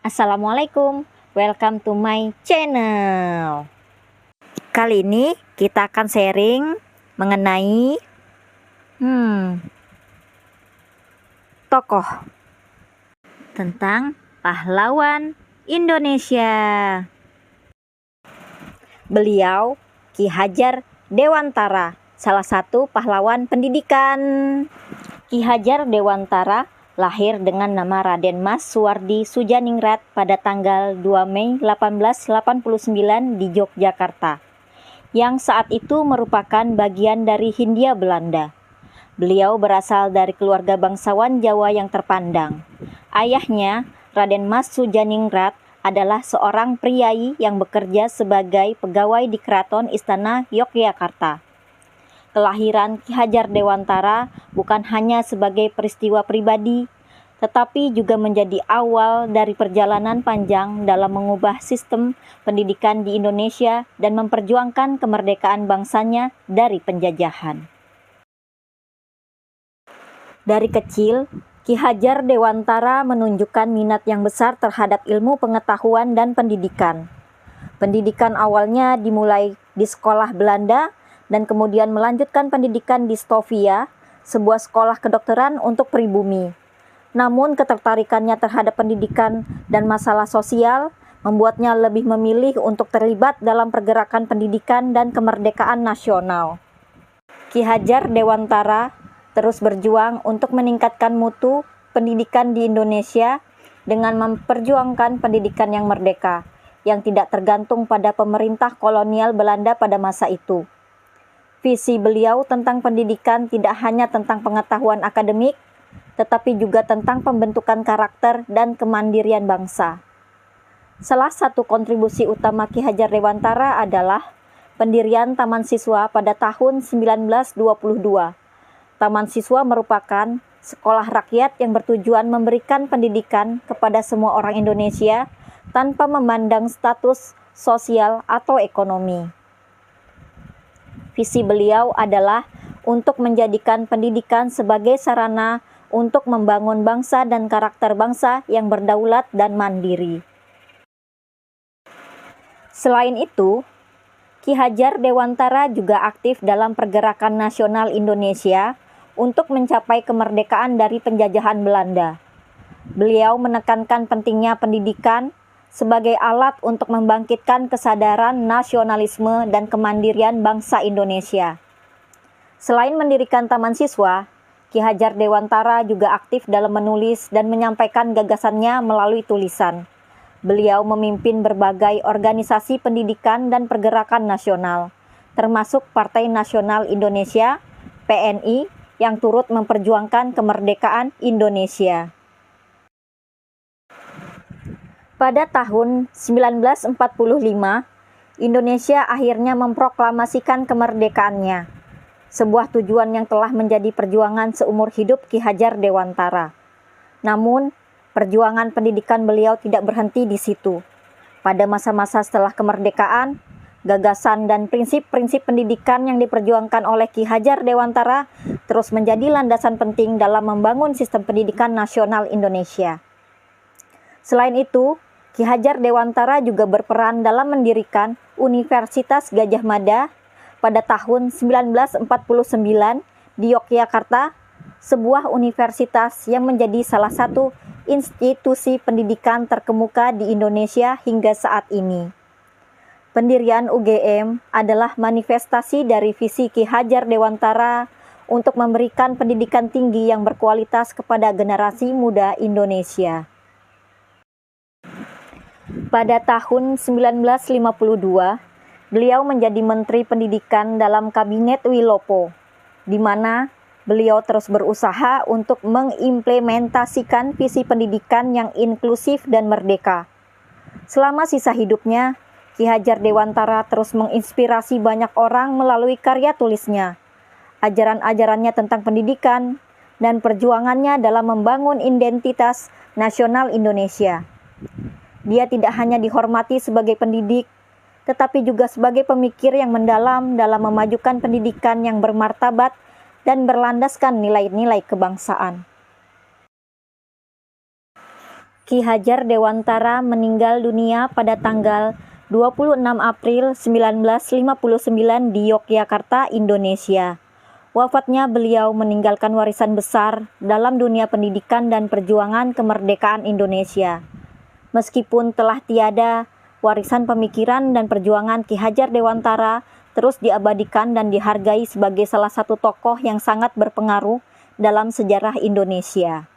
Assalamualaikum, welcome to my channel. Kali ini kita akan sharing mengenai tokoh tentang pahlawan Indonesia. Beliau Ki Hajar Dewantara, salah satu pahlawan pendidikan. Ki Hajar Dewantara lahir dengan nama Raden Mas Suwardi Sudjaningrat pada tanggal 2 Mei 1889 di Yogyakarta, yang saat itu merupakan bagian dari Hindia Belanda. Beliau berasal dari keluarga bangsawan Jawa yang terpandang. Ayahnya, Raden Mas Sudjaningrat, adalah seorang priai yang bekerja sebagai pegawai di Keraton Istana Yogyakarta. Kelahiran Ki Hajar Dewantara bukan hanya sebagai peristiwa pribadi, tetapi juga menjadi awal dari perjalanan panjang dalam mengubah sistem pendidikan di Indonesia dan memperjuangkan kemerdekaan bangsanya dari penjajahan. Dari kecil, Ki Hajar Dewantara menunjukkan minat yang besar terhadap ilmu pengetahuan dan pendidikan. Pendidikan awalnya dimulai di sekolah Belanda dan kemudian melanjutkan pendidikan di Stovia, sebuah sekolah kedokteran untuk pribumi. Namun ketertarikannya terhadap pendidikan dan masalah sosial membuatnya lebih memilih untuk terlibat dalam pergerakan pendidikan dan kemerdekaan nasional. Ki Hajar Dewantara terus berjuang untuk meningkatkan mutu pendidikan di Indonesia dengan memperjuangkan pendidikan yang merdeka, yang tidak tergantung pada pemerintah kolonial Belanda pada masa itu. Visi beliau tentang pendidikan tidak hanya tentang pengetahuan akademik, tetapi juga tentang pembentukan karakter dan kemandirian bangsa. Salah satu kontribusi utama Ki Hajar Dewantara adalah pendirian Taman Siswa pada tahun 1922. Taman Siswa merupakan sekolah rakyat yang bertujuan memberikan pendidikan kepada semua orang Indonesia tanpa memandang status sosial atau ekonomi. Visi beliau adalah untuk menjadikan pendidikan sebagai sarana untuk membangun bangsa dan karakter bangsa yang berdaulat dan mandiri. Selain itu, Ki Hajar Dewantara juga aktif dalam pergerakan nasional Indonesia untuk mencapai kemerdekaan dari penjajahan Belanda. Beliau menekankan pentingnya pendidikan sebagai alat untuk membangkitkan kesadaran nasionalisme dan kemandirian bangsa Indonesia. Selain mendirikan Taman Siswa, Ki Hajar Dewantara juga aktif dalam menulis dan menyampaikan gagasannya melalui tulisan. Beliau memimpin berbagai organisasi pendidikan dan pergerakan nasional, termasuk Partai Nasional Indonesia (PNI) yang turut memperjuangkan kemerdekaan Indonesia. Pada tahun 1945, Indonesia akhirnya memproklamasikan kemerdekaannya, sebuah tujuan yang telah menjadi perjuangan seumur hidup Ki Hajar Dewantara. Namun, perjuangan pendidikan beliau tidak berhenti di situ. Pada masa-masa setelah kemerdekaan, gagasan dan prinsip-prinsip pendidikan yang diperjuangkan oleh Ki Hajar Dewantara terus menjadi landasan penting dalam membangun sistem pendidikan nasional Indonesia. Selain itu, Ki Hajar Dewantara juga berperan dalam mendirikan Universitas Gadjah Mada pada tahun 1949 di Yogyakarta, sebuah universitas yang menjadi salah satu institusi pendidikan terkemuka di Indonesia hingga saat ini. Pendirian UGM adalah manifestasi dari visi Ki Hajar Dewantara untuk memberikan pendidikan tinggi yang berkualitas kepada generasi muda Indonesia. Pada tahun 1952, beliau menjadi Menteri Pendidikan dalam Kabinet Wilopo, di mana beliau terus berusaha untuk mengimplementasikan visi pendidikan yang inklusif dan merdeka. Selama sisa hidupnya, Ki Hajar Dewantara terus menginspirasi banyak orang melalui karya tulisnya, ajaran-ajarannya tentang pendidikan, dan perjuangannya dalam membangun identitas nasional Indonesia. Dia tidak hanya dihormati sebagai pendidik, tetapi juga sebagai pemikir yang mendalam dalam memajukan pendidikan yang bermartabat dan berlandaskan nilai-nilai kebangsaan. Ki Hajar Dewantara meninggal dunia pada tanggal 26 April 1959 di Yogyakarta, Indonesia. Wafatnya beliau meninggalkan warisan besar dalam dunia pendidikan dan perjuangan kemerdekaan Indonesia. Meskipun telah tiada, warisan pemikiran dan perjuangan Ki Hajar Dewantara terus diabadikan dan dihargai sebagai salah satu tokoh yang sangat berpengaruh dalam sejarah Indonesia.